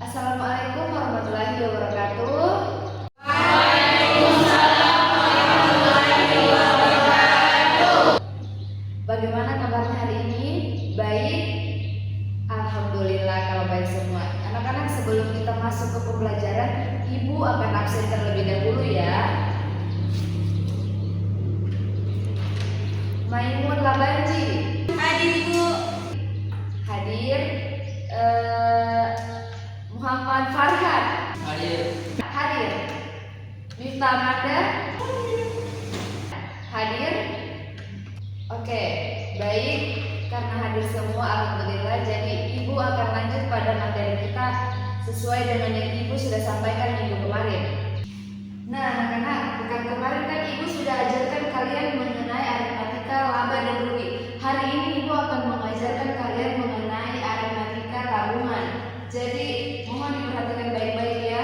Assalamualaikum warahmatullahi wabarakatuh. Bagaimana kabarnya hari ini? Baik? Alhamdulillah kalau baik semua. Anak-anak, sebelum kita masuk ke pembelajaran, Ibu akan absen terlebih dahulu ya. Maimun Labanji. Hadir Ibu. Hadir. Muhammad Farhan. Hadir. Miftah Mada. Hadir. Oke, baik. Karena hadir semua, alhamdulillah. Jadi Ibu akan lanjut pada materi kita sesuai dengan yang Ibu sudah sampaikan minggu kemarin. Nah, anak-anak, pekan kemarin kan Ibu sudah ajarkan kalian mengenai aritmatika, laba dan rugi. Hari ini Ibu akan mengajarkan kalian mengenai aritmatika tabungan. Jadi mohon diperhatikan baik-baik ya.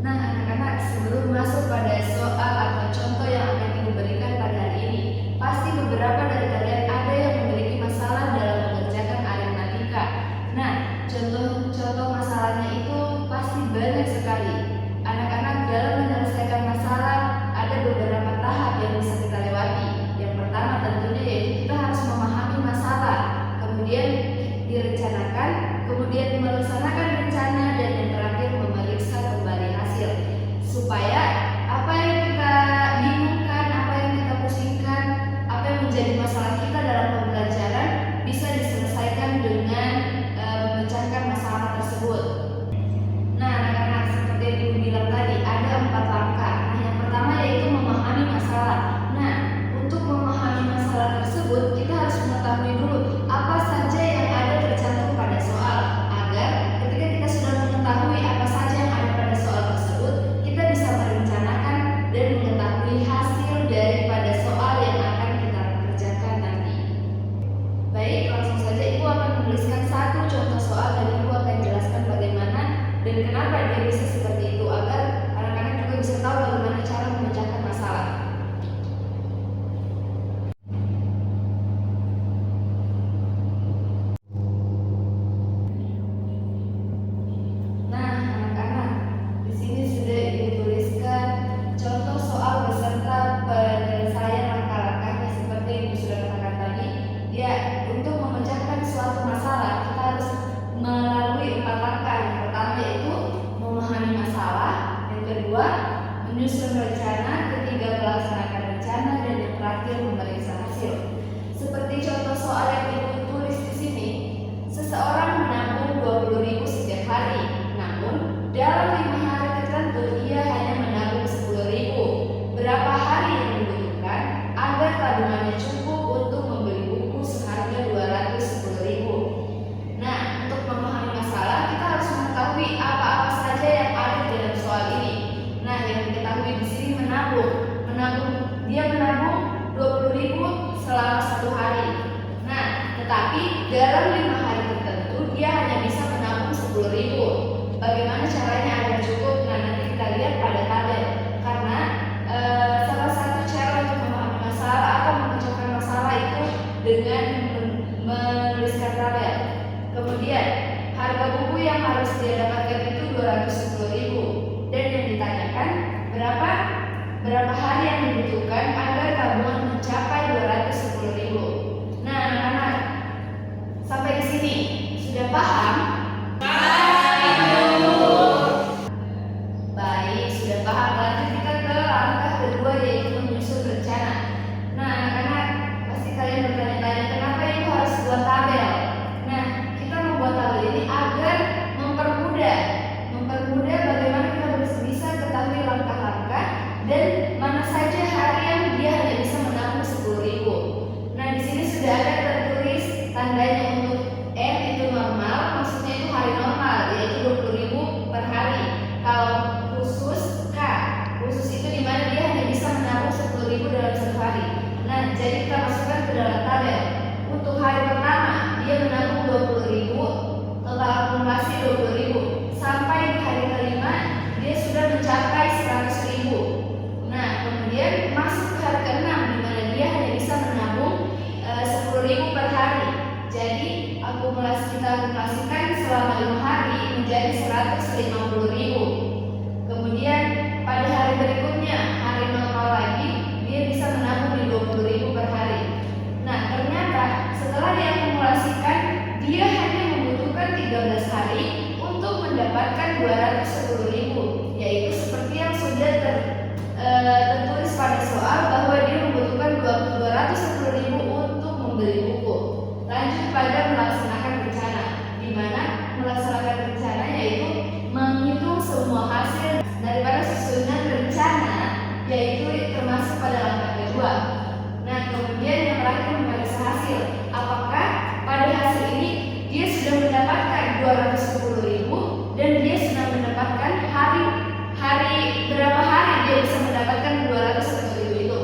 Nah, anak-anak, sebelum masuk pada soal atau contoh yang akan Ibu berikan pada hari ini, pasti beberapa dari kalian ada yang memiliki masalah dalam mengerjakan aritmatika. Nah, contoh masalahnya itu pasti banyak sekali. Anak-anak, dalam menyelesaikan masalah ada beberapa tahap yang bisa kita lewati. Yang pertama tentunya yaitu kita harus memahami masalah, kemudian direncanakan, kemudian melaksanakan rencana, dan yang terakhir memeriksa kembali hasil. Supaya apa yang kita bingungkan, apa yang kita pusingkan, apa yang menjadi masalah kita dalam pembelajaran bisa diselesaikan dengan memecahkan masalah tersebut. Nah, anak-anak, seperti yang Ibu bilang tadi, ada 4 langkah. Nah, yang pertama yaitu memahami masalah. Nah, untuk memahami masalah tersebut, kita harus mengetahui dulu apa saja yang ada tercantum pada soal, agar ketika kita sudah mengetahui apa saja yang ada pada soal tersebut, kita bisa merencanakan dan mengetahui hasil daripada soal yang akan kita kerjakan nanti. Baik, langsung saja Ibu akan menuliskan satu contoh soal dan Ibu akan jelaskan bagaimana dan kenapa dia bisa seperti itu, agar anak-anak juga bisa tahu bagaimana cara memecahkan masalah. Nah, anak-anak, di sini sudah Ibu tuliskan contoh soal beserta penyelesaian langkah-langkahnya seperti yang Ibu sudah katakan tadi. Ya, untuk memecahkan suatu masalah kita harus melalui 4 langkah. Yang pertama yaitu memahami masalah, yang kedua menyusun rencana, ketiga melaksanakan rencana, dan yang terakhir memeriksa hasil. Seperti contoh soal yang Ibu tulis di sini, seseorang menabung 20.000 setiap hari, namun dalam 5 hari tertentu ia hanya menabung 10.000. Berapa hari yang dibutuhkan agar tabungannya cukup untuk membeli buku seharga 210.000? Nah, untuk memahami masalah kita harus mengetahui apa-apa saja yang ada di dalam soal ini. Nah, yang diketahui di sini dia menabung 20.000 selama 1 hari. Nah, tetapi dalam 5 hari tertentu dia hanya bisa menabung 10.000. Bagaimana caranya agar cukup? Nah, nanti kita lihat pada tabel. Karena salah satu cara untuk memahami masalah atau memecahkan masalah itu dengan menuliskan tabel. Kemudian harga buku yang harus dia dapatkan itu 210.000, dan yang ditanyakan berapa hari yang dibutuhkan agar tabungan mencapai 210.000. Nah, anak-anak, sampai di sini sudah paham? Baik, sudah paham. Lanjut kita ke langkah kedua yaitu menyusun rencana. Nah, anak-anak, pasti kalian bertanya-tanya kenapa itu harus buat tabel. Nah, kita membuat tabel ini agar mempermudah bagaimana kita bisa ketahui langkah-langkah dan mana saja hari yang dia hanya bisa menabung 10.000. Nah, di sini sudah ada tertulis tandanya untuk N itu normal, maksudnya itu hari normal, yaitu 20.000 per hari. Kalau khusus K, khusus itu dimana dia hanya bisa menabung 10.000 dalam 1 hari. Nah, jadi kita masukkan ke dalam tabel. Untuk hari pertama dia menabung 20.000, total akumulasi menjadi 150.000. Kemudian pada hari berikutnya, hari normal lagi, dia bisa menabung di 20.000 per hari. Nah, ternyata setelah diakumulasikan, dia hanya membutuhkan 13 hari untuk mendapatkan 210.000, yaitu seperti yang sudah tertulis pada soal bahwa dia membutuhkan 210.000 untuk membeli buku. Lanjut pada melaksanakan rencana, di mana melaksanakan rencana yaitu menghitung semua hasil daripada susunan rencana, yaitu termasuk pada langkah kedua. Nah, kemudian yang terakhir memeriksa hasil. Apakah pada hasil ini dia sudah mendapatkan 210.000 dan dia sudah mendapatkan berapa hari dia bisa mendapatkan 210.000 itu.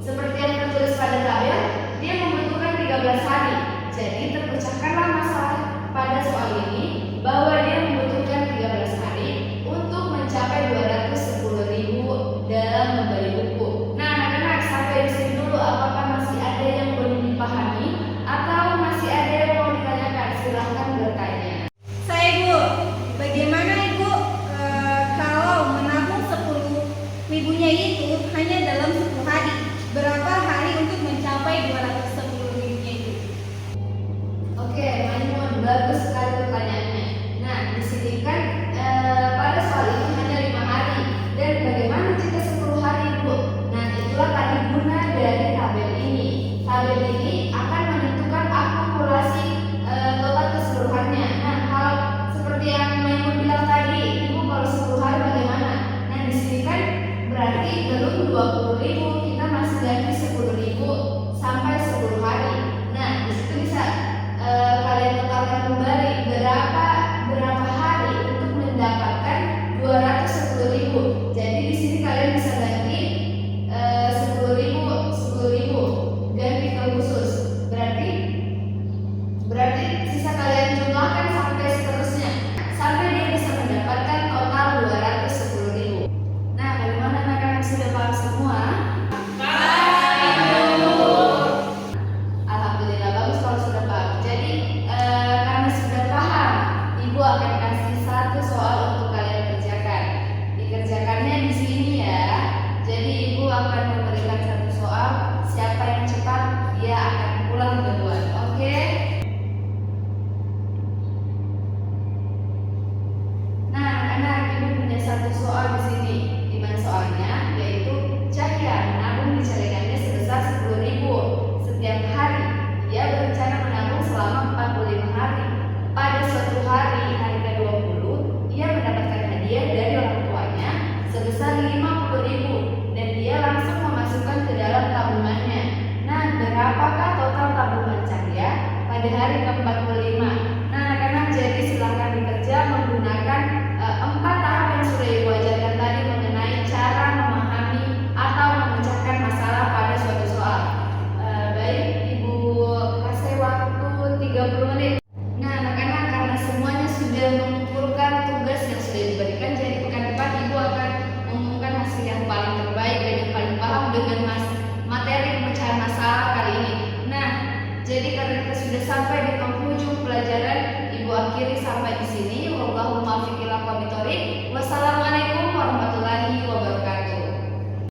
Seperti yang tertulis pada tabel, dia membutuhkan 13 hari. Jadi terpecahkanlah masalah pada soal ini bahwa dia membutuhkan 13 hari untuk mencapai 210.000 dalam membeli buku. Nah, anak-anak, sampai di sini dulu. Apakah masih ada yang belum dipahami atau masih ada yang mau ditanyakan? Silahkan bertanya. Saya Ibu, bagaimana Ibu kalau menabung 10.000-nya itu hanya dalam 10 hari? Berapa hari untuk mencapai 210.000-nya itu? Oke, Maimun, bagus sekali pertanyaannya. Nah, di sini kan pada soal ini hanya 5 hari. Dan bagaimana jika 10 hari, Bu? Nah, itulah tadi guna dari tabel ini. Tabel ini akan menentukan akumulasi total keseluruhannya. Nah, hal seperti yang Maimun bilang tadi, Ibu kalau 10 hari bagaimana? Nah, di sini kan berarti belum 20.000, kita masih ganti 10.000 sampai 10 hari. Nah, di situ bisa kalian totalkan kembali berapa hari untuk mendapatkan 210.000. Jadi di sini kalian bisa ganti 10.000 ganti ke khusus. Berarti sisa kalian jumlahkan sampai seterusnya sampai dia bisa mendapatkan total 210.000. Nah, bagaimana anak-anak, sudah paham semua? Alhamdulillah, bagus kalau sudah paham. Jadi karena sudah paham, Ibu akan kasih satu soal untuk kalian kerjakan. Dikerjakannya di sini ya. Jadi Ibu akan memberikan satu soal. Siapa yang cepat, dia akan pulang duluan. Oke? Nah, anak-anak, Ibu punya satu soal di sini. Di mana soalnya? Yaitu Cahya menabung di celengannya sebesar 10.000 setiap hari. Dia berencana menabung selama 45 hari. Pada suatu hari, hari ke-20, ia mendapatkan hadiah dari orang tuanya sebesar 50.000 dan dia langsung memasukkan ke dalam tabungannya. Nah, berapakah total tabungan Cahya pada hari ke-45? Nah, anak-anak, jadi silakan dikerja menggunakan